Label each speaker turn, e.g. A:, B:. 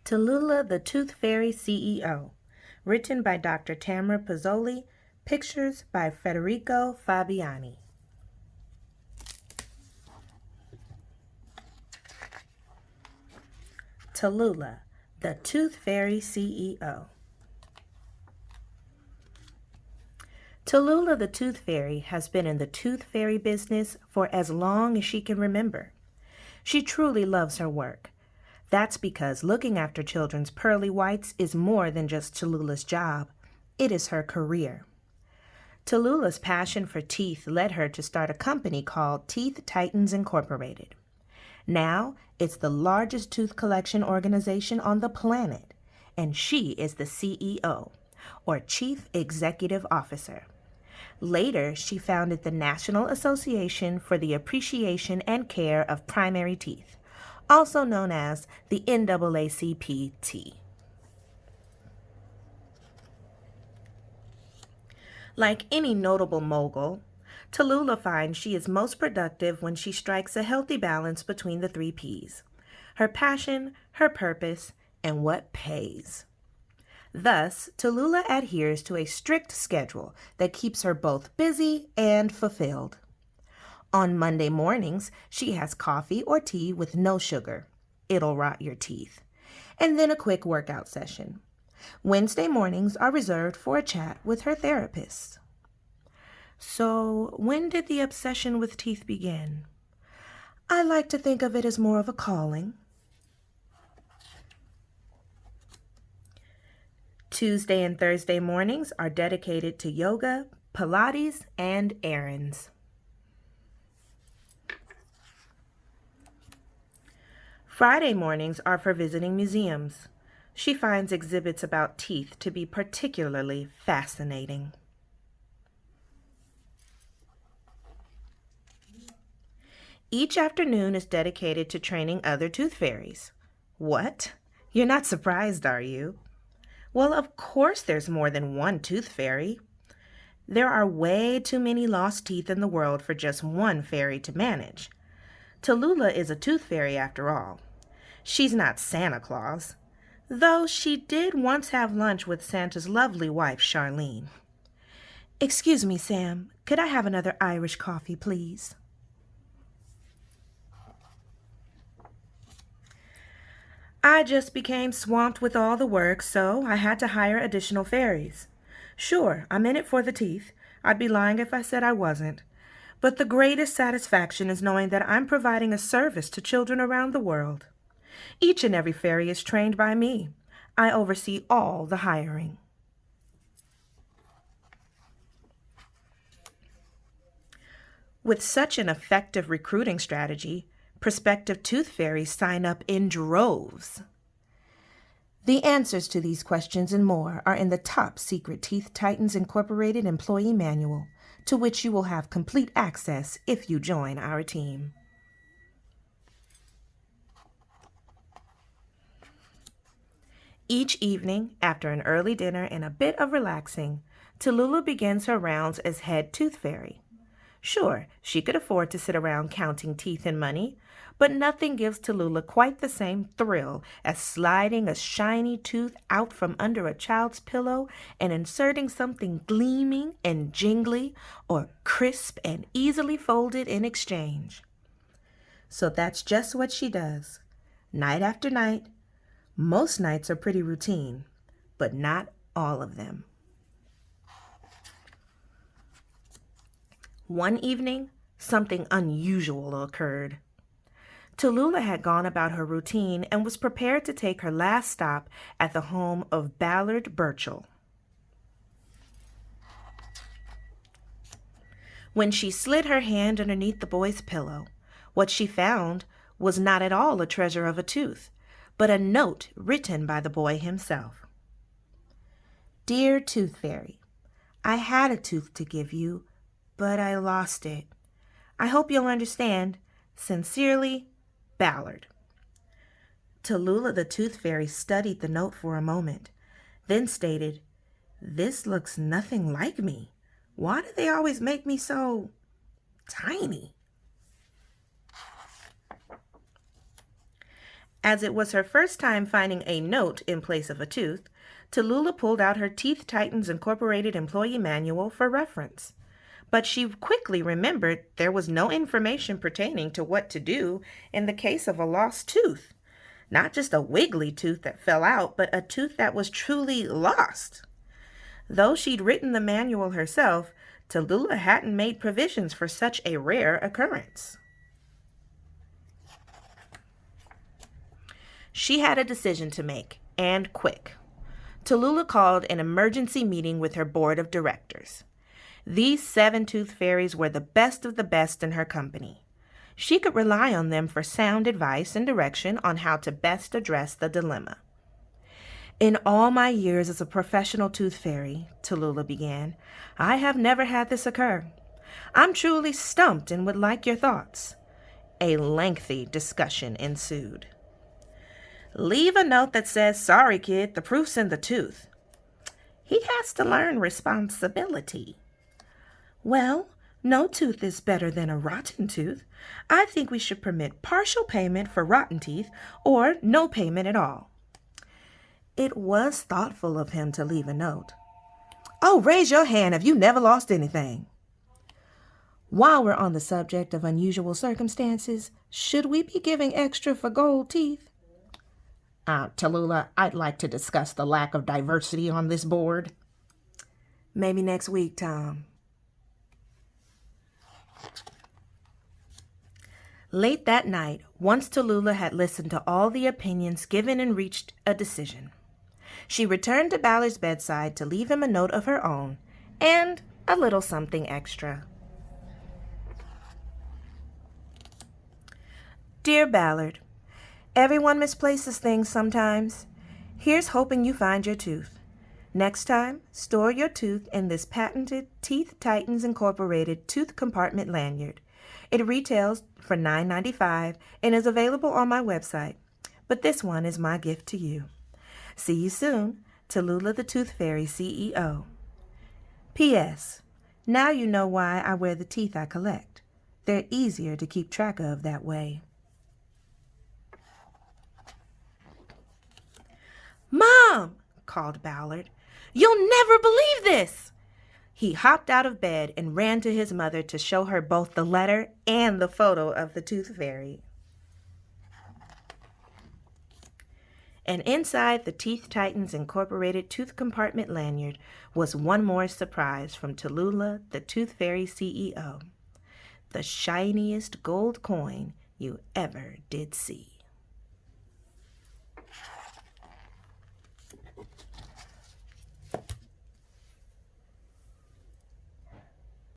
A: Tallulah the Tooth Fairy CEO. Written by Dr. Tamara Pozzoli. Pictures by Federico Fabiani. Tallulah the Tooth Fairy CEO. Tallulah the Tooth Fairy has been in the tooth fairy business for as long as she can remember. She truly loves her work. That's because looking after children's pearly whites is more than just Tallulah's job. It is her career. Tallulah's passion for teeth led her to start a company called Teeth Titans Incorporated. Now, it's the largest tooth collection organization on the planet, and she is the CEO, or Chief Executive Officer. Later, she founded the National Association for the Appreciation and Care of Primary Teeth, also known as the NAACP. Like any notable mogul, Tallulah finds she is most productive when she strikes a healthy balance between the 3 P's: her passion, her purpose, and what pays. Thus, Tallulah adheres to a strict schedule that keeps her both busy and fulfilled. On Monday mornings, she has coffee or tea with no sugar. It'll rot your teeth. And then a quick workout session. Wednesday mornings are reserved for a chat with her therapist. So, when did the obsession with teeth begin? I like to think of it as more of a calling. Tuesday and Thursday mornings are dedicated to yoga, Pilates, and errands. Friday mornings are for visiting museums. She finds exhibits about teeth to be particularly fascinating. Each afternoon is dedicated to training other tooth fairies. What? You're not surprised, are you? Well, of course there's more than one tooth fairy. There are way too many lost teeth in the world for just one fairy to manage. Tallulah is a tooth fairy after all. She's not Santa Claus, though she did once have lunch with Santa's lovely wife, Charlene. Excuse me, Sam, could I have another Irish coffee, please? I just became swamped with all the work, so I had to hire additional fairies. Sure, I'm in it for the teeth. I'd be lying if I said I wasn't. But the greatest satisfaction is knowing that I'm providing a service to children around the world. Each and every fairy is trained by me. I oversee all the hiring. With such an effective recruiting strategy, prospective tooth fairies sign up in droves. The answers to these questions and more are in the top secret Teeth Titans Incorporated employee manual, to which you will have complete access if you join our team. Each evening, after an early dinner and a bit of relaxing, Tallulah begins her rounds as head tooth fairy. Sure, she could afford to sit around counting teeth and money, but nothing gives Tallulah quite the same thrill as sliding a shiny tooth out from under a child's pillow and inserting something gleaming and jingly or crisp and easily folded in exchange. So that's just what she does, night after night. Most nights are pretty routine, but not all of them. One evening, something unusual occurred. Tallulah had gone about her routine and was prepared to take her last stop at the home of Ballard Burchell. When she slid her hand underneath the boy's pillow, what she found was not at all a treasure of a tooth, but a note written by the boy himself. Dear Tooth Fairy, I had a tooth to give you, but I lost it. I hope you'll understand. Sincerely, Ballard. Tallulah the Tooth Fairy studied the note for a moment, then stated, This looks nothing like me. Why do they always make me so tiny? As it was her first time finding a note in place of a tooth, Tallulah pulled out her Teeth Titans Incorporated employee manual for reference. But she quickly remembered there was no information pertaining to what to do in the case of a lost tooth. Not just a wiggly tooth that fell out, but a tooth that was truly lost. Though she'd written the manual herself, Tallulah hadn't made provisions for such a rare occurrence. She had a decision to make, and quick. Tallulah called an emergency meeting with her board of directors. These 7 tooth fairies were the best of the best in her company. She could rely on them for sound advice and direction on how to best address the dilemma. In all my years as a professional tooth fairy, Tallulah began, I have never had this occur. I'm truly stumped and would like your thoughts. A lengthy discussion ensued. Leave a note that says, sorry kid, the proof's in the tooth. He has to learn responsibility. Well, no tooth is better than a rotten tooth. I think we should permit partial payment for rotten teeth or no payment at all. It was thoughtful of him to leave a note. Oh, raise your hand if you never lost anything. While we're on the subject of unusual circumstances, should we be giving extra for gold teeth? Tallulah, I'd like to discuss the lack of diversity on this board. Maybe next week, Tom. Late that night, once Tallulah had listened to all the opinions given and reached a decision, she returned to Ballard's bedside to leave him a note of her own and a little something extra. Dear Ballard, everyone misplaces things sometimes. Here's hoping you find your tooth. Next time, store your tooth in this patented Teeth Titans Incorporated tooth compartment lanyard. It retails for $9.95 and is available on my website, but this one is my gift to you. See you soon, Tallulah the Tooth Fairy CEO. P.S. Now you know why I wear the teeth I collect. They're easier to keep track of that way. Mom, called Ballard, you'll never believe this. He hopped out of bed and ran to his mother to show her both the letter and the photo of the Tooth Fairy. And inside the Teeth Titans Incorporated tooth compartment lanyard was one more surprise from Tallulah, the Tooth Fairy CEO. The shiniest gold coin you ever did see.